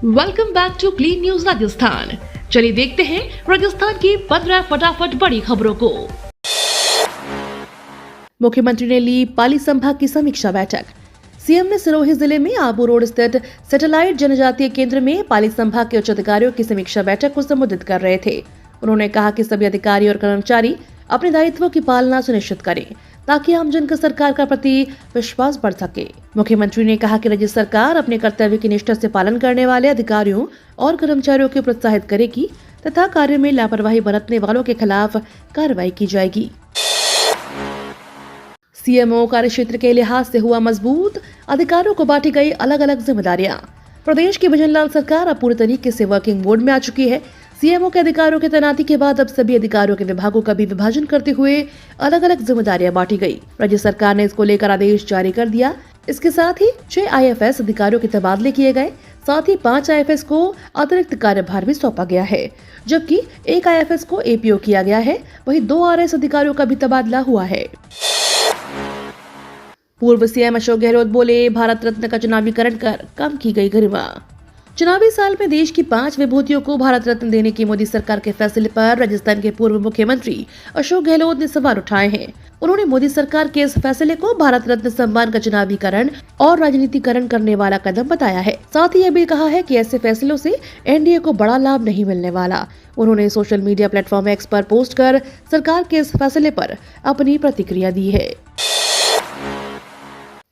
Welcome back to clean news Rajasthan. चलिए देखते हैं राजस्थान की 15 फटाफट बड़ी खबरों को। मुख्यमंत्री ने ली पाली संभाग की समीक्षा बैठक। सीएम ने सिरोही जिले में आबू रोड स्थित सैटेलाइट जनजातीय केंद्र में पाली संभाग के उच्च अधिकारियों की समीक्षा बैठक को संबोधित कर रहे थे। उन्होंने कहा कि सभी अधिकारी और कर्मचारी अपने दायित्वों की पालना सुनिश्चित करें ताकि आमजन का सरकार का प्रति विश्वास बढ़ सके। मुख्यमंत्री ने कहा कि राज्य सरकार अपने कर्तव्य की निष्ठा से पालन करने वाले अधिकारियों और कर्मचारियों को प्रोत्साहित करेगी तथा कार्य में लापरवाही बरतने वालों के खिलाफ कार्रवाई की जाएगी। सीएमओ कार्यक्षेत्र के लिहाज से हुआ मजबूत, अधिकारियों को बांटी गई अलग अलग जिम्मेदारियां। प्रदेश की भजनलाल सरकार अब पूरी तरीके से वर्किंग मोड में आ चुकी है। सीएमओ के अधिकारियों की तैनाती के बाद अब सभी अधिकारियों के विभागों का भी विभाजन करते हुए अलग अलग जिम्मेदारियां बांटी गई। राज्य सरकार ने इसको लेकर आदेश जारी कर दिया। इसके साथ ही 6 आईएफएस अधिकारियों के तबादले किए गए। साथ ही 5 आईएफएस को अतिरिक्त कार्यभार भी सौंपा गया है, जबकि 1 आईएफएस को एपीओ किया गया है। वहीं 2 आरएस अधिकारियों का भी तबादला हुआ है। पूर्व सीएम अशोक गहलोत बोले, भारत रत्न का चुनावीकरण कर कम की गई गरिमा। चुनावी साल में देश की 5 विभूतियों को भारत रत्न देने की मोदी सरकार के फैसले पर राजस्थान के पूर्व मुख्यमंत्री अशोक गहलोत ने सवाल उठाए हैं। उन्होंने मोदी सरकार के इस फैसले को भारत रत्न सम्मान का चुनावीकरण और राजनीतिकरण करने वाला कदम बताया है। साथ ही यह भी कहा है कि ऐसे फैसलों से एनडीए को बड़ा लाभ नहीं मिलने वाला। उन्होंने सोशल मीडिया प्लेटफॉर्म एक्स पर पोस्ट कर सरकार के इस फैसले पर अपनी प्रतिक्रिया दी है।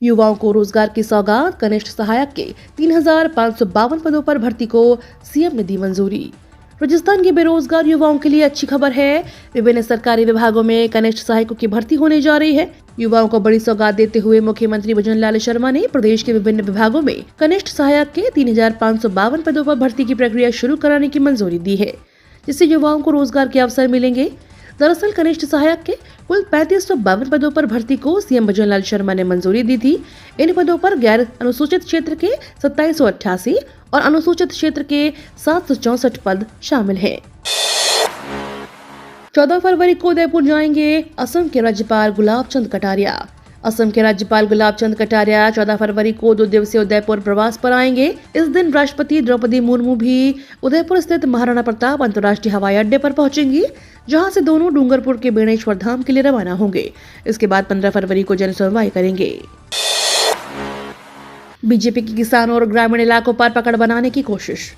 युवाओं को रोजगार की सौगात, कनिष्ठ सहायक के 3,552 पदों पर भर्ती को सीएम ने दी मंजूरी। राजस्थान के बेरोजगार युवाओं के लिए अच्छी खबर है। विभिन्न सरकारी विभागों में कनिष्ठ सहायकों की भर्ती होने जा रही है। युवाओं को बड़ी सौगात देते हुए मुख्यमंत्री भजनलाल शर्मा ने प्रदेश के विभिन्न विभागों में कनिष्ठ सहायक के 3,552 पदों पर भर्ती की प्रक्रिया शुरू कराने की मंजूरी दी है, जिससे युवाओं को रोजगार के अवसर मिलेंगे। दरअसल कनिष्ठ सहायक के कुल 3552 पदों पर भर्ती को सीएम भजनलाल शर्मा ने मंजूरी दी थी। इन पदों पर गैर अनुसूचित क्षेत्र के 2788 और अनुसूचित क्षेत्र के 764 पद शामिल हैं। 14 फरवरी को उदयपुर जाएंगे असम के राज्यपाल गुलाब चंद कटारिया। असम के राज्यपाल गुलाब चंद कटारिया 14 फरवरी को 2 दिवसीय उदयपुर प्रवास पर आएंगे। इस दिन राष्ट्रपति द्रौपदी मुर्मू भी उदयपुर स्थित महाराणा प्रताप अंतर्राष्ट्रीय हवाई अड्डे पर पहुंचेंगी, जहां से दोनों डूंगरपुर के बेणेश्वर धाम के लिए रवाना होंगे। इसके बाद 15 फरवरी को जनसुनवाई करेंगे। बीजेपी की किसानों और ग्रामीण इलाकों पर पकड़ बनाने की कोशिश।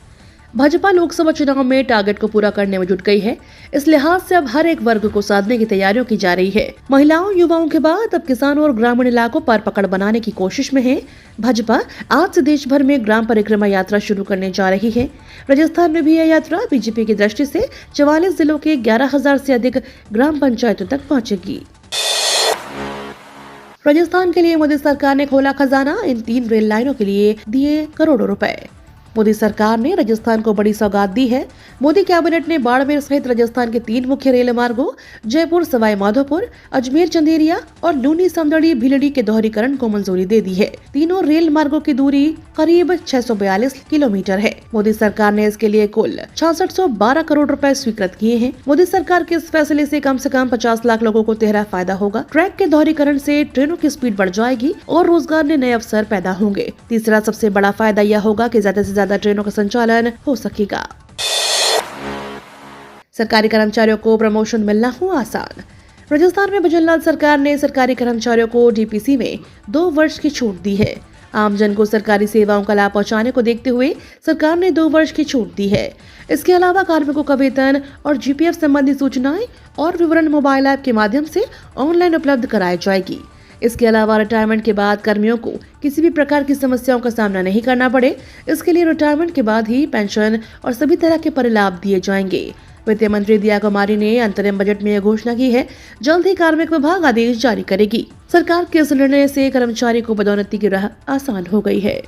भाजपा लोकसभा चुनाव में टारगेट को पूरा करने में जुट गई है। इस लिहाज से अब हर एक वर्ग को साधने की तैयारियों की जा रही है। महिलाओं, युवाओं के बाद अब किसानों और ग्रामीण इलाकों पर पकड़ बनाने की कोशिश में है। भाजपा आज से देश भर में ग्राम परिक्रमा यात्रा शुरू करने जा रही है। राजस्थान में भी यह यात्रा बीजेपी की दृष्टि से 44 जिलों के 11,000 से अधिक ग्राम पंचायतों तक पहुँचेगी। राजस्थान के लिए मोदी सरकार ने खोला खजाना, इन 3 रेल लाइनों के लिए दिए करोड़ों रुपए। मोदी सरकार ने राजस्थान को बड़ी सौगात दी है। मोदी कैबिनेट ने बाड़मेर सहित राजस्थान के 3 मुख्य रेल मार्गों जयपुर, सवाई माधोपुर, अजमेर, चंदेरिया और लूनी समदड़ी भिलड़ी के दोहरीकरण को मंजूरी दे दी है। तीनों रेल मार्गों की दूरी करीब 642 किलोमीटर है। मोदी सरकार ने इसके लिए कुल 6612 करोड़ रुपए स्वीकृत किए हैं। मोदी सरकार के इस फैसले से कम 50 लाख लोगों को तिहरा फायदा होगा। ट्रैक के दोहरीकरण से ट्रेनों की स्पीड बढ़ जाएगी और रोजगार में नए अवसर पैदा होंगे। तीसरा सबसे बड़ा फायदा यह होगा कि ज्यादा से ज्यादा ट्रेनों का संचालन हो सकेगा। सरकारी कर्मचारियों को प्रमोशन मिलना हो आसान। राजस्थान में भजनलाल सरकार ने सरकारी कर्मचारियों को डीपीसी में 2 वर्ष की छूट दी है। आमजन को सरकारी सेवाओं का लाभ पहुंचाने को देखते हुए सरकार ने 2 वर्ष की छूट दी है। इसके अलावा कार्मिकों का वेतन और जीपीएफ संबंधी सूचनाएं और विवरण मोबाइल ऐप के माध्यम से ऑनलाइन उपलब्ध कराई जाएगी। इसके अलावा रिटायरमेंट के बाद कर्मियों को किसी भी प्रकार की समस्याओं का सामना नहीं करना पड़े, इसके लिए रिटायरमेंट के बाद ही पेंशन और सभी तरह के परिलाभ दिए जाएंगे। वित्त मंत्री दिया कुमारी ने अंतरिम बजट में यह घोषणा की है। जल्द ही कार्मिक विभाग आदेश जारी करेगी। सरकार के इस निर्णय से कर्मचारी को पदोन्नति की राह आसान हो गई है।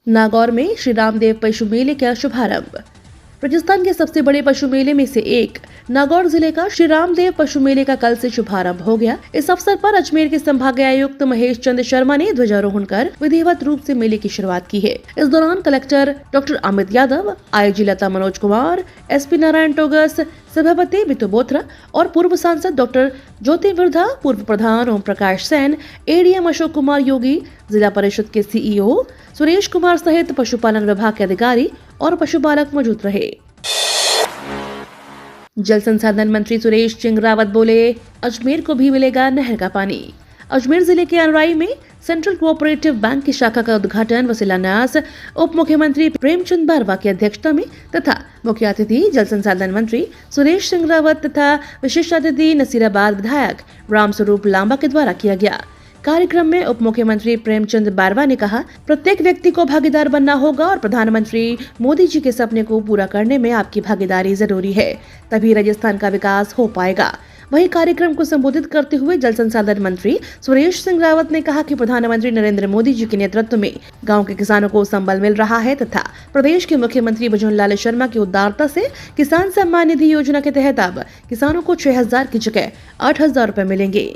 नागौर में श्री रामदेव पशु मेले का शुभारंभ। राजस्थान के सबसे बड़े पशु मेले में से एक नागौर जिले का श्री रामदेव पशु मेले का कल से शुभारंभ हो गया। इस अवसर पर अजमेर के संभागायुक्त महेश चंद्र शर्मा ने ध्वजारोहण कर विधिवत रूप से मेले की शुरुआत की है। इस दौरान collector doctor Amit Yadav, IG Lata Manoj Kumar, SP Narayan Togas, सभापति बितु बोथरा और पूर्व सांसद डॉक्टर ज्योति विरधा, पूर्व प्रधान ओम प्रकाश सेन, एडीएम अशोक कुमार योगी, जिला परिषद के सीईओ सुरेश कुमार सहित पशुपालन विभाग के अधिकारी और पशुपालक मौजूद रहे। जल संसाधन मंत्री सुरेश सिंह रावत बोले, अजमेर को भी मिलेगा नहर का पानी। अजमेर जिले के अनराई में सेंट्रल कोऑपरेटिव बैंक की शाखा का उद्घाटन व शिलान्यास उप मुख्यमंत्री प्रेमचंद बारवा की अध्यक्षता में तथा मुख्य अतिथि जल संसाधन मंत्री सुरेश सिंह रावत तथा विशिष्ट अतिथि नसीराबाद विधायक रामस्वरूप लांबा के द्वारा किया गया। कार्यक्रम में उप मुख्यमंत्री प्रेमचंद बारवा ने कहा, प्रत्येक व्यक्ति को भागीदार बनना होगा और प्रधानमंत्री मोदी जी के सपने को पूरा करने में आपकी भागीदारी जरूरी है, तभी राजस्थान का विकास हो पाएगा। वहीं कार्यक्रम को संबोधित करते हुए जल संसाधन मंत्री सुरेश सिंह रावत ने कहा कि प्रधानमंत्री नरेंद्र मोदी जी के नेतृत्व में गांव के किसानों को संबल मिल रहा है तथा प्रदेश के मुख्यमंत्री भजनलाल शर्मा की उदारता से किसान सम्मान निधि योजना के तहत अब किसानों को 6,000 की जगह 8,000 रुपए मिलेंगे।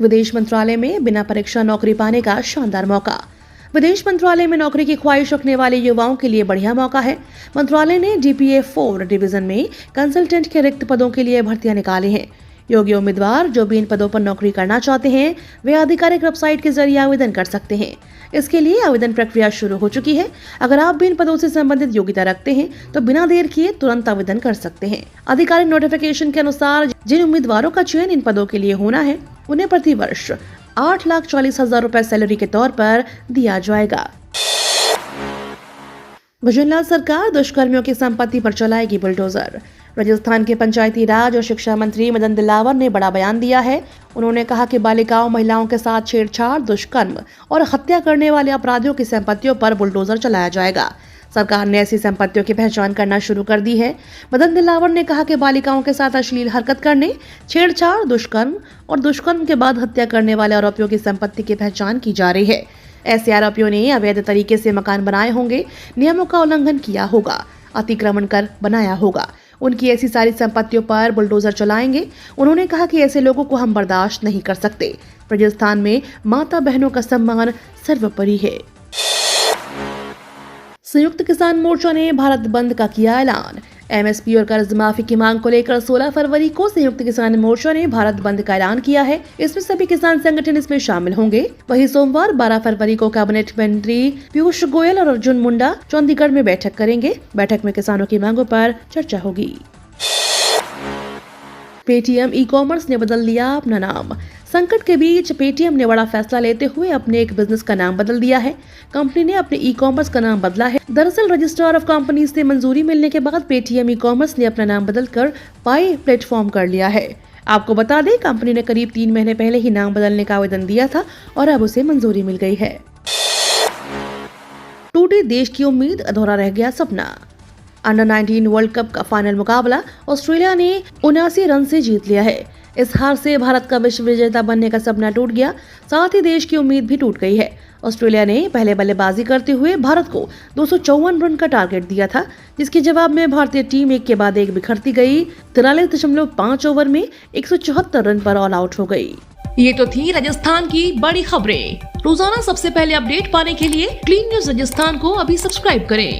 विदेश मंत्रालय में बिना परीक्षा नौकरी पाने का शानदार मौका। विदेश मंत्रालय में नौकरी की ख्वाहिश रखने वाले युवाओं के लिए बढ़िया मौका है। मंत्रालय ने DPA 4 डिवीजन में कंसल्टेंट के रिक्त पदों के लिए भर्तियां निकाली हैं। योग्य उम्मीदवार जो भी इन पदों पर नौकरी करना चाहते हैं वे आधिकारिक वेबसाइट के जरिए आवेदन कर सकते हैं। इसके लिए आवेदन प्रक्रिया शुरू हो चुकी है। अगर आप भी इन पदों से संबंधित योग्यता रखते हैं तो बिना देर किए तुरंत आवेदन कर सकते हैं। आधिकारिक नोटिफिकेशन के अनुसार जिन उम्मीदवारों का चयन इन पदों के लिए होना है उन्हें प्रति वर्ष 8,40,000 रुपए सैलरी के तौर पर दिया जाएगा। भजनलाल सरकार दुष्कर्मियों की संपत्ति पर चलाएगी बुलडोजर। राजस्थान के पंचायती राज और शिक्षा मंत्री मदन दिलावर ने बड़ा बयान दिया है। उन्होंने कहा कि बालिकाओं, महिलाओं के साथ छेड़छाड़, दुष्कर्म और हत्या करने वाले अपराधियों की संपत्तियों पर बुलडोजर चलाया जाएगा। सरकार ने ऐसी संपत्तियों की पहचान करना शुरू कर दी है। मदन दिलावर ने कहा कि बालिकाओं के साथ अश्लील हरकत करने, छेड़छाड़, दुष्कर्म और दुष्कर्म के बाद हत्या करने वाले आरोपियों की संपत्ति की पहचान की जा रही है। ऐसे आरोपियों ने अवैध तरीके से मकान बनाए होंगे, नियमों का उल्लंघन किया होगा, अतिक्रमण कर बनाया होगा। उनकी ऐसी सारी संपत्तियों पर बुलडोजर चलाएंगे। उन्होंने कहा कि ऐसे लोगों को हम बर्दाश्त नहीं कर सकते। राजस्थान में माता बहनों का सम्मान सर्वोपरि है। संयुक्त किसान मोर्चा ने भारत बंद का किया ऐलान। MSP और कर्ज माफी की मांग को लेकर 16 फरवरी को संयुक्त किसान मोर्चा ने भारत बंद का ऐलान किया है। इसमें सभी किसान संगठन इसमें शामिल होंगे। वहीं सोमवार 12 फरवरी को कैबिनेट मंत्री पीयूष गोयल और अर्जुन मुंडा चंडीगढ़ में बैठक करेंगे। बैठक में किसानों की मांगों पर चर्चा होगी। पेटीएम ई-कॉमर्स ने बदल लिया अपना नाम। संकट के बीच पेटीएम ने बड़ा फैसला लेते हुए अपने एक बिजनेस का नाम बदल दिया है। कंपनी ने अपने ई-कॉमर्स का नाम बदला है। दरअसल रजिस्ट्रार ऑफ कंपनीज से मंजूरी मिलने के बाद पेटीएम ई-कॉमर्स ने अपना नाम बदलकर पाई प्लेटफॉर्म कर लिया है। आपको बता दें, कंपनी ने करीब 3 महीने पहले ही नाम बदलने का आवेदन दिया था और अब उसे मंजूरी मिल गई है। टूटी देश की उम्मीद, अधूरा रह गया सपना। अंडर 19 वर्ल्ड कप का फाइनल मुकाबला ऑस्ट्रेलिया ने 79 रन से जीत लिया है। इस हार से भारत का विश्व विजेता बनने का सपना टूट गया, साथ ही देश की उम्मीद भी टूट गई है। ऑस्ट्रेलिया ने पहले बल्लेबाजी करते हुए भारत को 254 रन का टारगेट दिया था, जिसके जवाब में भारतीय टीम एक के बाद एक बिखरती गई। 43.5 ओवर में 174 रन पर ऑल आउट हो गई। ये तो थी राजस्थान की बड़ी खबरें। रोजाना सबसे पहले अपडेट पाने के लिए क्लीन न्यूज राजस्थान को अभी सब्सक्राइब करें।